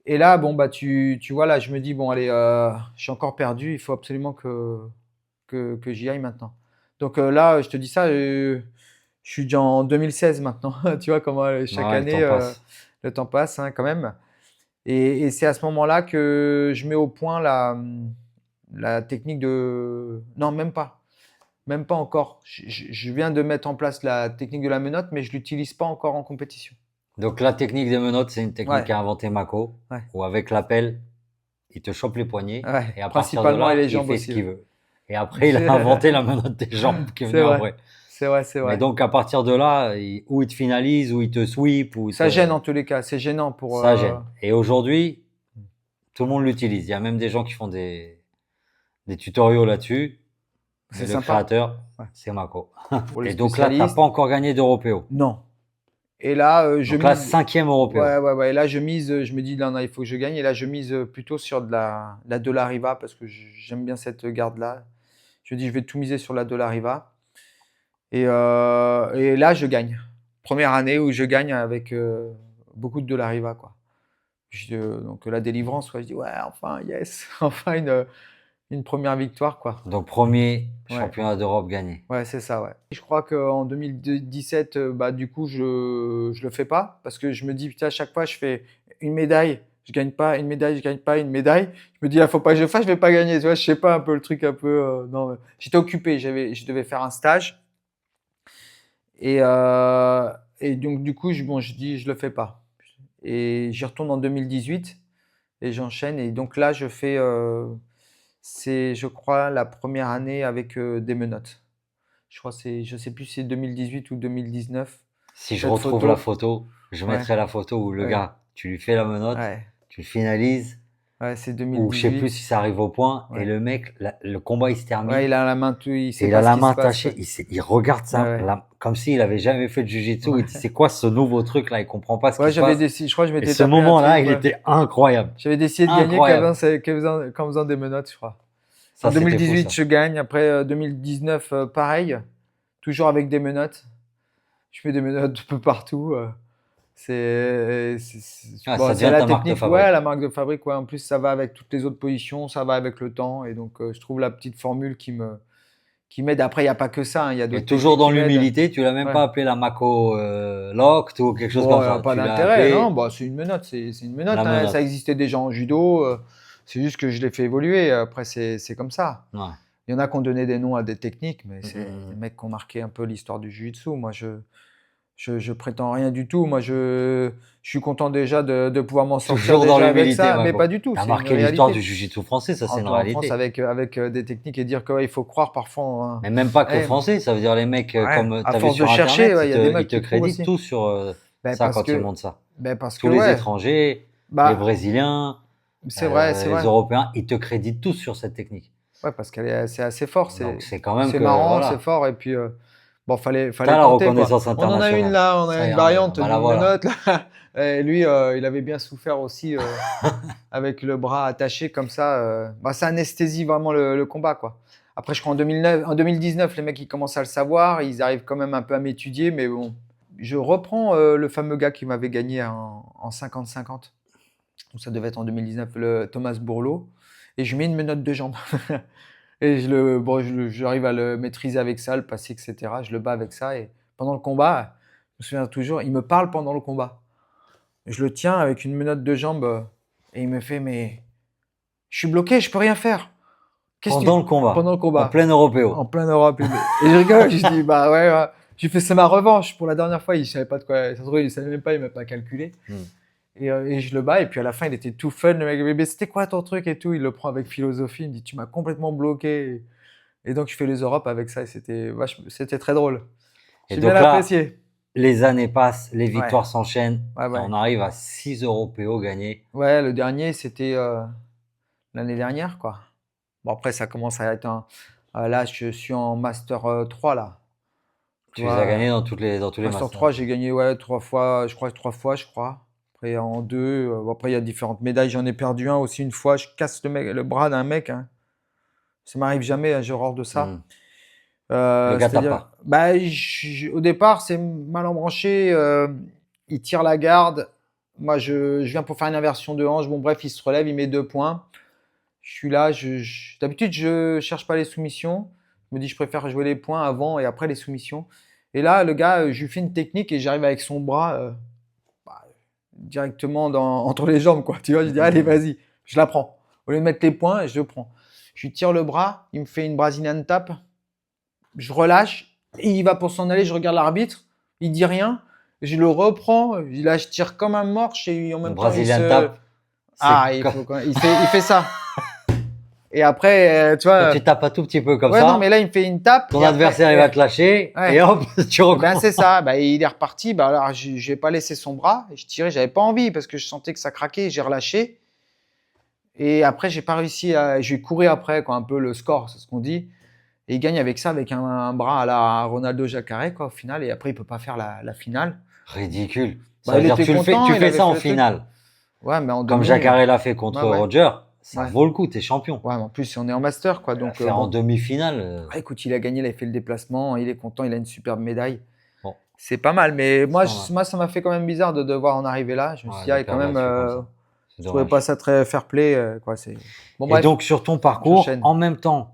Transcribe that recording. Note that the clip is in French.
Et là, bon, bah, tu vois, là, je me dis, bon, allez, je suis encore perdu, il faut absolument que j'y aille maintenant. Donc là, je te dis ça, je suis déjà en 2016 maintenant. Tu vois comment chaque Ouais, le année, temps passe. le temps passe, hein, quand même. Et c'est à ce moment-là que je mets au point la technique de... Non, même pas. Même pas encore. Je viens de mettre en place la technique de la menotte, mais je l'utilise pas encore en compétition. Donc la technique des menottes, c'est une technique Ouais, qu'a inventé Mako, ouais, où avec la pelle, il te chope les poignets, ouais. et à partir de Principalement et là, les il jambes fait ce aussi. Ouais. qu'il veut. Et après, il a inventé la menotte des jambes qui est C'est venue vrai, après. c'est vrai, c'est Mais vrai. donc à partir de là, où il te finalise, où il te sweep, où il Ça gêne te... en tous les cas. C'est gênant pour. Ça gêne. Et aujourd'hui, tout le monde l'utilise. Il y a même des gens qui font des tutoriaux là-dessus, mais C'est le sympa. créateur, Ouais. c'est Mako. Pour les Et donc là, t'as pas spécialistes, encore gagné d'Européo. non. Et là, je Donc là, mise. cinquième Européo. Ouais, ouais, ouais. Et là, je mise. Je me dis, là, non, il faut que je gagne. Et là, je mise plutôt sur la De La Riva parce que j'aime bien cette garde-là. Je dis, je vais tout miser sur la De La Riva. Et là, je gagne. Première année où je gagne avec beaucoup de la Riva, quoi. Donc la délivrance, quoi, je dis, ouais, enfin, yes, enfin une première victoire, quoi. Donc premier Ouais, championnat d'Europe gagné. ouais, c'est ça, ouais. Je crois qu'en 2017, bah, du coup, je le fais pas parce que je me dis, putain, à chaque fois, je fais une médaille, je gagne pas, une médaille, je gagne pas, une médaille. Je me dis, là, faut pas que je fasse, je vais pas gagner, tu vois, je sais pas un peu le truc un peu. Non, j'étais occupé, je devais faire un stage. Et, euh, et donc, du coup, bon, je dis, je le fais pas. Et j'y retourne en 2018 et j'enchaîne. Et donc là, c'est, je crois, la première année avec des menottes. Je crois que je sais plus si c'est 2018 ou 2019. Si je Cette retrouve la photo, photo, je ouais, mettrai la photo où le ouais, gars, tu lui fais la menotte, ouais, tu le finalises, ouais, c'est ou je sais plus 2018. si ça arrive au point, et Ouais, le mec, le combat il se ouais, termine, il a la main, tout, il et sait il a pas ce la qui se main passe. tachée, Ouais, il regarde ouais, ça, ouais. comme s'il avait jamais fait de jiu-jitsu, il dit Ouais. c'est quoi ce nouveau truc là, il comprend pas ce qui Ouais, se passe. je crois que je Et m'étais ce tapé un moment-là, truc. il Ouais. était incroyable. J'avais décidé de gagner Incroyable. qu'en faisant des menottes, je crois. En Ça, c'était fou 2018, ça. je gagne. Après 2019, pareil. Toujours avec des menottes. Je fais des menottes un peu partout. Ah, Bon, ça c'est devient la ta marque de technique, ouais, fabrique. la marque de fabrique. Ouais. En plus, ça va avec toutes les autres positions, ça va avec le temps. Et donc, je trouve la petite formule qui m'aide. Après, il n'y a pas que ça, hein, il y a Et d'autres toujours techniques dans qui m'aident. l'humilité, tu l'as même Ouais. pas appelé la Mako Locked ou quelque chose Bon, comme ça. pas Tu l'as d'intérêt, non. appelé Bah, c'est une menotte, c'est une menotte, la hein. Ça menotte. existait déjà en judo. C'est juste que je l'ai fait évoluer. Après, c'est comme ça. Ouais. Il y en a qui ont donné des noms à des techniques, mais Mm, c'est mm, des mm. mecs qui ont marqué un peu l'histoire du jiu-jitsu. Moi, je prétends rien du tout. Moi, je suis content déjà de pouvoir m'en sortir Toujours dans déjà avec l'humilité, ça, mais pas Mako. du tout. T'as C'est une marqué l'histoire du réalité. jiu-jitsu français, ça c'est une En France, réalité. avec des techniques et dire qu'il faut croire parfois Mais même pas que eh, français, ça veut dire les mecs ouais, comme à tu as vu force de sur chercher, internet, ouais, il y a des ils mecs te qui trouvent créditent aussi. tous sur Ben ça parce quand ils que, montent ça. ben parce que Tous les ouais, étrangers, les bah, Brésiliens, c'est vrai, c'est les vrai. Européens, ils te créditent tous sur cette technique. Ouais, parce c'est assez fort. Donc c'est quand même C'est que, marrant, c'est voilà, fort. Et puis, bon, fallait t'as la tenter, quoi. reconnaissance On en a une internationale. là, on a Ça y une est, variante bah la d'une voilà. menotte là. Et lui, il avait bien souffert aussi avec le bras attaché comme ça. Bah, ça anesthésie vraiment le combat, quoi. Après, je crois en 2019, les mecs ils commencent à le savoir, ils arrivent quand même un peu à m'étudier, mais bon. Je reprends le fameux gars qui m'avait gagné en 50-50. Donc ça devait être en 2019, le Thomas Bourlot. Et je mets une menotte de jambe. Et bon, j'arrive à le maîtriser avec ça, le passer, etc. Je le bats avec ça. Et pendant le combat, je me souviens toujours, il me parle pendant le combat. Je le tiens avec une menotte de jambe et il me fait, mais je suis bloqué, je peux rien faire. Qu'est-ce que Pendant tu... le combat, Pendant le en combat, plein européo. en plein Europe. Et je rigole, je dis, bah ouais, ouais. J'ai fait, c'est ma revanche pour la dernière fois. Il savait pas de quoi. Ça se trouve, il savait même pas, il m'a pas calculé. Hmm. Et je le bats, et puis à la fin, il était tout fun, le mec. Mais c'était quoi ton truc et tout? Il le prend avec philosophie, il me dit, tu m'as complètement bloqué. Et donc, je fais les Europes avec ça, et c'était très drôle. Et J'ai bien donc là, apprécié. les années passent, les Ouais, victoires s'enchaînent, ouais, et ouais. on arrive à 6 européos gagnés. Ouais, le dernier, c'était l'année dernière, quoi. Bon, après, ça commence à être là, je suis en Master 3, là. Tu Tu les as vois, gagnés dans tous les Master masters. 3, j'ai gagné, ouais, 3 fois, je crois, 3 fois, je crois. Après, en deux, bon, après, il y a différentes médailles. J'en ai perdu un aussi une fois. Je casse le bras d'un mec, hein. Ça m'arrive jamais, hein, j'ai horreur de Hmm. ça. Le gars tape C'est-à-dire, pas. bah, au débart, c'est mal embranché. Il tire la garde. Moi, je viens pour faire une inversion de hanche. Bon, bref, il se relève, il met 2 points. Je suis là. D'habitude, je cherche pas les soumissions. Je me dis, je préfère jouer les points avant et après les soumissions. Et là, le gars, je lui fais une technique et j'arrive avec son bras bah, directement entre les jambes, quoi. Tu vois, je dis, allez, vas-y, je la prends. Au lieu de mettre les points, je le prends. Je lui tire le bras, il me fait une Brazilian tap. Je relâche, et il va pour s'en aller, je regarde l'arbitre, il dit rien, je le reprends, là je tire comme un morche et en Le même temps Brazilian tap, Ah, c'est il fait ça. Et après, tu vois, tu tapes un tout petit peu comme ouais, non, ça, mais là il me fait une tape. ton et après, adversaire il va te lâcher, ouais. et hop, tu Ben recommences. c'est ça, ben, il est reparti, ben, alors je n'ai pas laissé son bras, et je tirais, j'avais pas envie parce que je sentais que ça craquait, j'ai relâché. Et après, j'ai pas réussi à. J'ai couru après, quoi, un peu le score, c'est ce qu'on dit. Et il gagne avec ça, avec un bras à la Ronaldo Jacare, quoi, au final. Et après, il peut pas faire la finale. Ridicule. Ça Bah, veut il dire était tu content, il fais avait ça fait en le truc. finale. Ouais, mais en Comme demi. Jacare l'a fait contre ouais. Roger, ça Ouais. vaut le coup, t'es champion. Ouais, mais en plus, on est en master, quoi. Donc, Faire en bon. demi-finale. Ah, écoute, il a gagné, il a fait le déplacement, il est content, il a une superbe médaille. Bon. C'est pas mal, mais C'est moi, pas mal. moi, ça m'a fait quand même bizarre de devoir en arriver là. Je me suis dit, De ah, quand perdre même, là-dessus comme ça. C'est je trouvais dommage. pas ça très fair play, quoi. Bon, Et bref, donc sur ton parcours, j'enchaîne. en même temps